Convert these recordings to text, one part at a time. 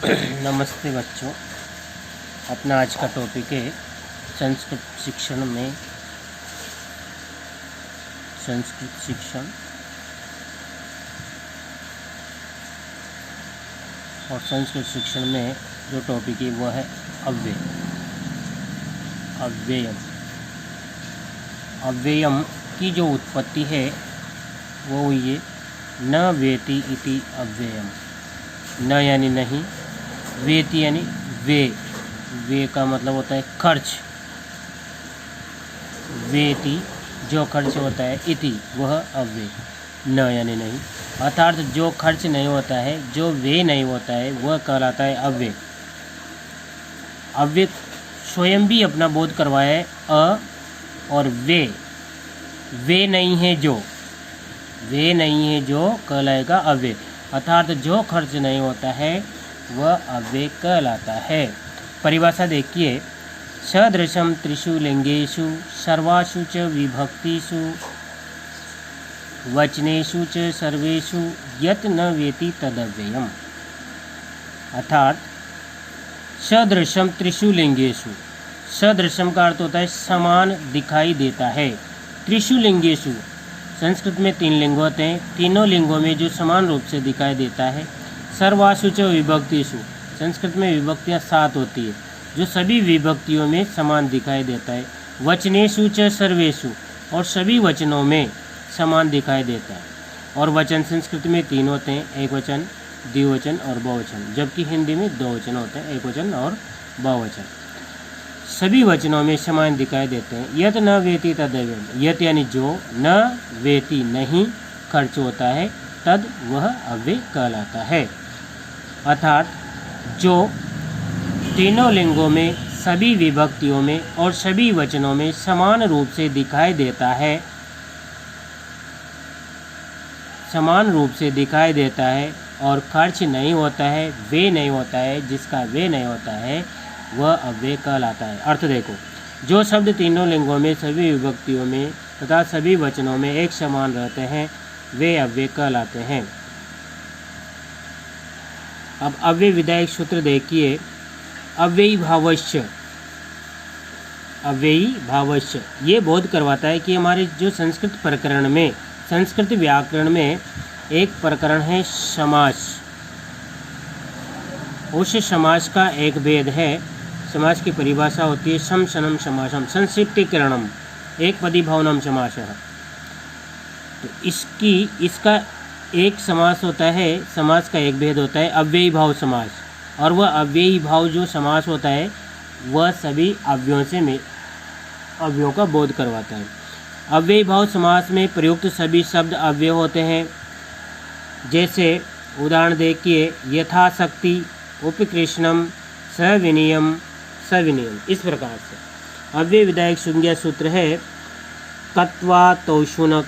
नमस्ते बच्चों। अपना आज का टॉपिक है संस्कृत शिक्षण में संस्कृत शिक्षण और संस्कृत शिक्षण में जो टॉपिक है वह है अव्यय। अव्ययम की जो उत्पत्ति है वो हुई है न वेति इति अव्ययम। न यानी नहीं, वेति यानी वे का मतलब होता है खर्च। वेति जो खर्च होता है, इति वह अव्यय। न यानी नहीं, अर्थात जो खर्च नहीं होता है, जो वे नहीं होता है, वह कहलाता है अव्यय। अव्यय स्वयं भी अपना बोध करवाया है। अ और वे नहीं है जो, वे नहीं है जो कहलाएगा अव्यय। अर्थात जो खर्च नहीं होता है वह अव्यय कहलाता है। परिभाषा देखिए, सदृशम त्रिषु लिंगेषु सर्वासु च विभक्तिषु वचनेषु च सर्वेषु यत् न वेति तदव्ययम्। अर्थात सदृशम त्रिषु लिंगेषु, सदृशम का अर्थ होता है समान दिखाई देता है। त्रिषु लिंगेषु, संस्कृत में 3 लिंग होते हैं, तीनों लिंगों में जो समान रूप से दिखाई देता है। सर्वासु च विभक्तिषु, संस्कृत में विभक्तियाँ 7 होती है, जो सभी विभक्तियों में समान दिखाई देता है। वचनेषु च सर्वेषु, और सभी वचनों में समान दिखाई देता है। और वचन संस्कृत में 3 होते हैं, एक वचन, द्विवचन और बहुवचन, जबकि हिंदी में 2 वचन होते हैं, एक वचन और बहुवचन। सभी वचनों में समान दिखाई देते हैं। यत न वेति तदव्ययम्, यत यानी जो, न वेति नहीं खर्च होता है, तद वह अव्यय कहलाता है। अर्थात जो तीनों लिंगों में, सभी विभक्तियों में और सभी वचनों में समान रूप से दिखाई देता है, समान रूप से दिखाई देता है और खर्च नहीं होता है, वे नहीं होता है, जिसका वे नहीं होता है वह अव्यय कहलाता है। अर्थ देखो, जो शब्द तीनों लिंगों में, सभी विभक्तियों में तथा सभी वचनों में एक समान रहते हैं वे अव्यय कहलाते हैं। अब अव्यय विधायक सूत्र देखिए, अव्ययी भावश्च, अव्ययी भावश्च ये बोध करवाता है कि हमारे जो संस्कृत प्रकरण में, संस्कृत व्याकरण में एक प्रकरण है समास। उस समास का एक भेद है। समास की परिभाषा होती है सम शनम समासम संक्षिप्तीकरणम एक पदी भवनम समासः। तो इसका एक समास होता है, समास का एक भेद होता है अव्ययी भाव समास। और वह अव्ययी भाव जो समास होता है वह सभी अव्ययों का बोध करवाता है। अव्ययी भाव समास में प्रयुक्त सभी शब्द अव्यय होते हैं। जैसे उदाहरण देखिए, यथाशक्ति, उपकृष्णम, सविनियम, सविनियम, इस प्रकार से। अव्यय विधायक संज्ञा सूत्र है कत्वा तौशुनः,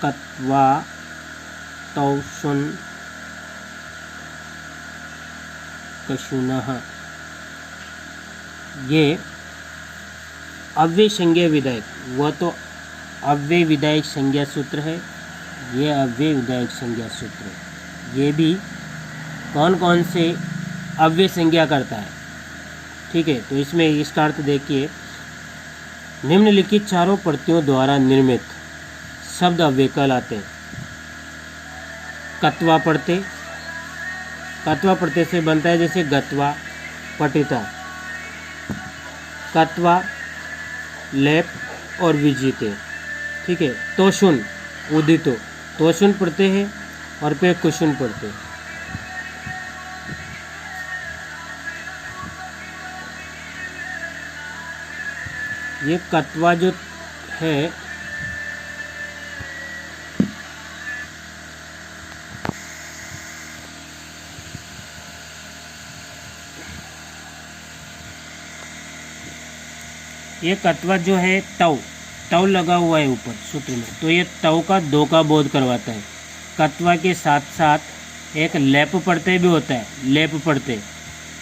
कत्वा तौशुनः, ये अव्यय संज्ञा विधायक, वह तो अव्यय विधायक संज्ञा सूत्र है, ये अव्यय विधायक संज्ञा सूत्र है। ये भी कौन कौन से अव्यय संज्ञा करता है, ठीक है। तो इसमें इसका अर्थ देखिए, निम्नलिखित चारों प्रतियों द्वारा निर्मित शब्द अव्यय कहलाते हैं। कत्वा पढ़ते, कत्वा पढ़ते से बनता है जैसे गत्वा, पठिता, कत्वा, लेप और विजिते, ठीक है। तोषुन, उदितो, तोषुन पढ़ते हैं और फिर कुशुन पढ़ते हैं। ये कत्वा जो है ये कत्वा जो है तव लगा हुआ है ऊपर सूत्र में, तो ये तव का 2 का बोध करवाता है। कत्वा के साथ साथ एक लेप पढ़ते भी होता है, लेप पढ़ते,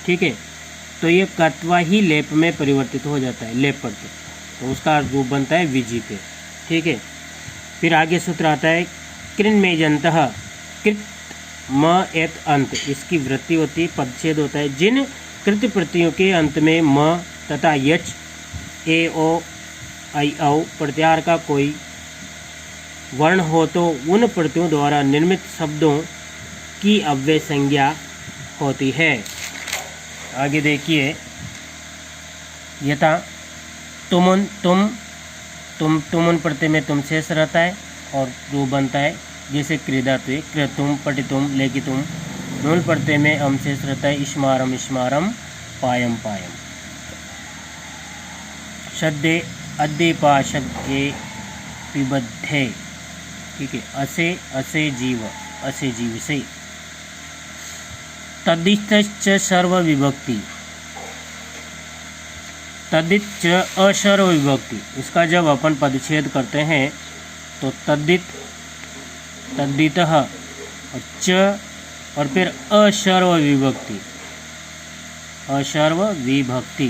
ठीक है। तो ये कत्वा ही लेप में परिवर्तित हो जाता है, लेप पढ़ते, तो उसका रूप बनता है विजिते, ठीक है। फिर आगे सूत्र आता है कृन्मेजंतः, कृत म एत अंत, इसकी वृत्ति होती है, पदच्छेद होता है। जिन कृत प्रत्ययों के अंत में म तथा यच ए ओ आई औ प्रत्याहार का कोई वर्ण हो तो उन प्रत्ययों द्वारा निर्मित शब्दों की अव्यय संज्ञा होती है। आगे देखिए, यथा तुमुन, तुमुन प्रत्यय में तुम शेष रहता है और रूप बनता है, जैसे क्रीडात्वे, कृतुम, पठितुम, लेखितुम। नूल प्रत्यय में अम शेष रहता है, इश्मारम, इश्मारम, पायम, पायम। शब्दे अद्यपा शब्दे पिबद्धे, ठीक है, असे, असे जीव, असे जीव से। तद्धित सर्व विभक्ति, तद्धित च असर्व विभक्ति, इसका जब अपन पदच्छेद करते हैं तो तद्धित, तद्धितः और च और फिर असर्व विभक्ति, असर्व विभक्ति।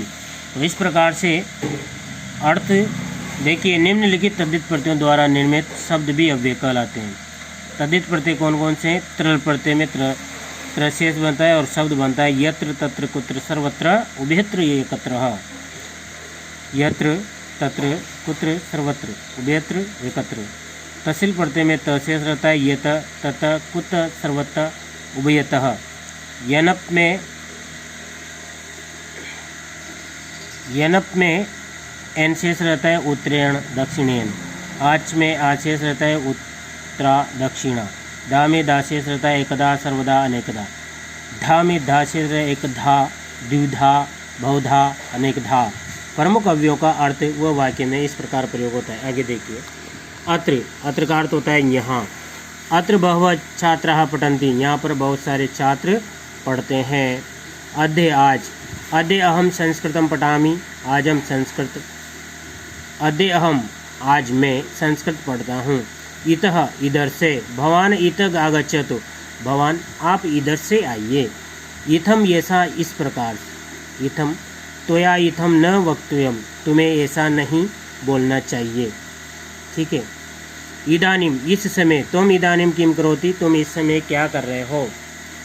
तो इस प्रकार से अर्थ देखिए, निम्नलिखित तद्धित प्रत्ययों द्वारा निर्मित शब्द भी अव्यय कहलाते हैं। तद्धित प्रत्यय कौन कौन से हैं? त्र प्रत्यय में त्र शेष बनता है और शब्द बनता है यत्र, तत्र, कुत्र, सर्वत्र, उभयत्र, एकत्र। यत्र, तत्र, कुत्र, सर्वत्र, उभयत्र, एकत्र। तहसील प्रत्यय में त शेष रहता है, यत, तत, कुत, सर्वत्र, उभयतः। यनप में एन शेष रहता है, उत्तरेण, दक्षिणेन। आच में आ शेष रहता है, उत्तरा, दक्षिणा। दा में दा शेष रहता है, एकदा, सर्वदा, अनेकदा। धा में धा शेष रहता है, एकधा, द्विधा, बहुधा, अनेकधा। प्रमुख अवयवों का अर्थ वह वाक्य में इस प्रकार प्रयोग होता है। आगे देखिए, अत्र, अत्र का अर्थ होता है यहाँ। अत्र बहवः छात्राः पठन्ति, यहाँ पर बहुत सारे छात्र पढ़ते हैं। अद्य, आज, अद्य अहम संस्कृतं पठामि, आज हम संस्कृत। अद्य अहम, आज मैं संस्कृत पढ़ता हूँ। इतः, इधर से। भवान इतः आगच्छतु, भवान आप इधर से आइए। इथम, ऐसा, इस प्रकार। इथम, त्वया इथम न वक्तव्यम, तुम्हें ऐसा नहीं बोलना चाहिए, ठीक है। इदानीम, इस समय। तुम इदानीम किम करोति, तुम इस समय क्या कर रहे हो,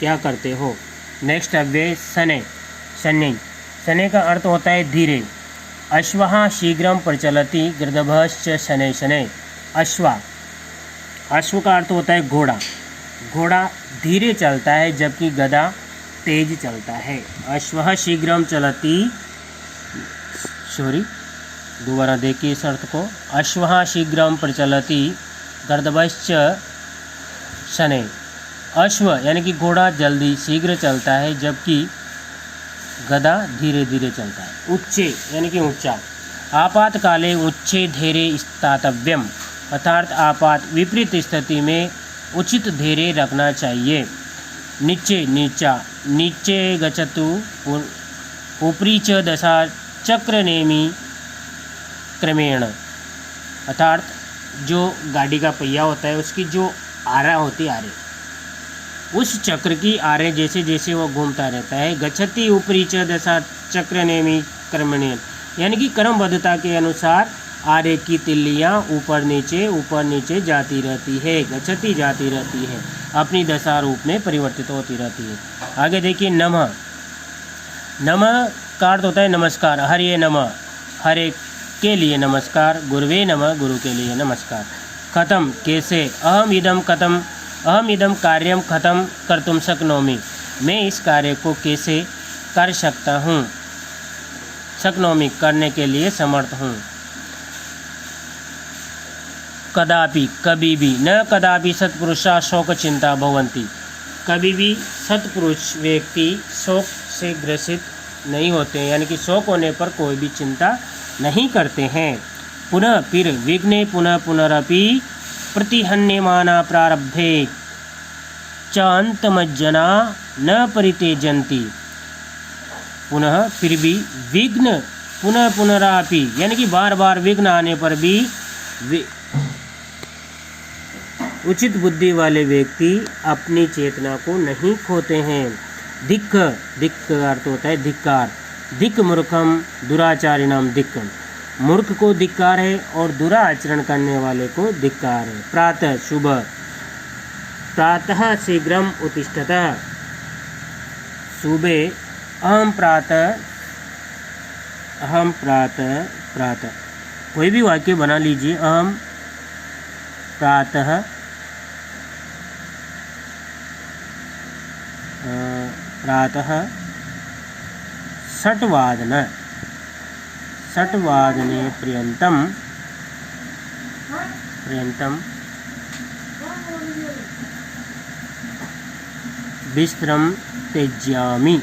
क्या करते हो। नेक्स्ट अव्यय शनै, शनै। शनै का अर्थ होता है धीरे। अश्वः शीघ्रं प्रचलति, गृधभश्च शनै शनै। अश्वा, अश्व का अर्थ होता है घोड़ा। घोड़ा धीरे चलता है जबकि गधा तेज चलता है। अश्वः शीघ्रं चलति, सॉरी दोबारा देखिए इस अर्थ को। अश्वः शीघ्रं प्रचलति, गृधभश्च शनै। अश्व यानी कि घोड़ा जल्दी शीघ्र चलता है जबकि गधा धीरे धीरे चलता है। उच्चे यानी कि ऊंचा। आपातकाले उच्चे धैर्य स्थातव्यम, अर्थात आपात विपरीत स्थिति में उचित धैर्य रखना चाहिए। नीचे, नीचा। नीचे गच्छतु, ऊपरी च दशा चक्रनेमी क्रमेण, अर्थात जो गाड़ी का पहिया होता है उसकी जो आरा होती है, आरे, उस चक्र की आरे जैसे जैसे वो घूमता रहता है। गच्छति ऊपरी च दशा चक्रनेमी क्रमेण, यानी कि क्रमबद्धता के अनुसार आरे की तिल्लियाँ ऊपर नीचे जाती रहती है। गच्छति जाती रहती है, अपनी दशा रूप में परिवर्तित होती रहती है। आगे देखिए, नमः। नमः का अर्थ होता है नमस्कार। हरे नमः, हरे के लिए नमस्कार। गुरुवे नमः, गुरु के लिए नमस्कार। खत्म, कैसे। अहम इदम कार्यम खत्म कर्तुम शक्नोमि, मैं इस कार्य को कैसे कर सकता हूँ। शक्नोमि, करने के लिए समर्थ हूँ। कदापि, कभी भी। न कदापि सत्पुरुषा शोक चिंता भवन्ति, कभी भी सत्पुरुष व्यक्ति शोक से ग्रसित नहीं होते हैं, यानी कि शोक होने पर कोई भी चिंता नहीं करते हैं। पुनः, फिर। विघ्ने पुनः पुनरपि प्रतिहन्यमाना प्रारब्धे च अंतमज्जना न परित्यजन्ति, पुनः फिर भी। विघ्न पुनः पुनरापि, यानी कि बार बार विघ्न आने पर भी उचित बुद्धि वाले व्यक्ति अपनी चेतना को नहीं खोते हैं। धिक्, धिक् का अर्थ होता है धिक्कार। धिक् मूर्खम दुराचारिणाम धिक्, मूर्ख को धिक्कार है और बुरा आचरण करने वाले को धिक्कार है। प्रातः सुबह, प्रातः शीघ्रम उत्तिष्ठत, सुबह अहम प्रातः कोई भी वाक्य बना लीजिए। अहम प्रातः षट्वादने पर्यन्तं बिस्तरं त्यजामि,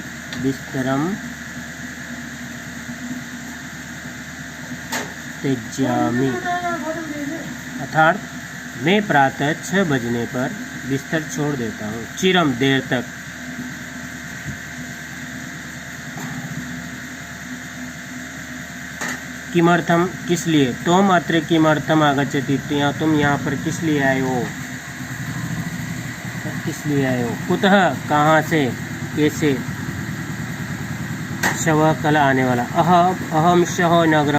अर्थात मैं प्रातः 6 बजने पर बिस्तर छोड़ देता हूँ। चिरम देर तक, किमर्थम किस लिए, तुम अत्र किमर्थम आगच्छति, तुम यहाँ पर किस लिए आए हो, कुतः कहाँ से, कैसे, शव कल आने वाला, अहम श्वः नगरम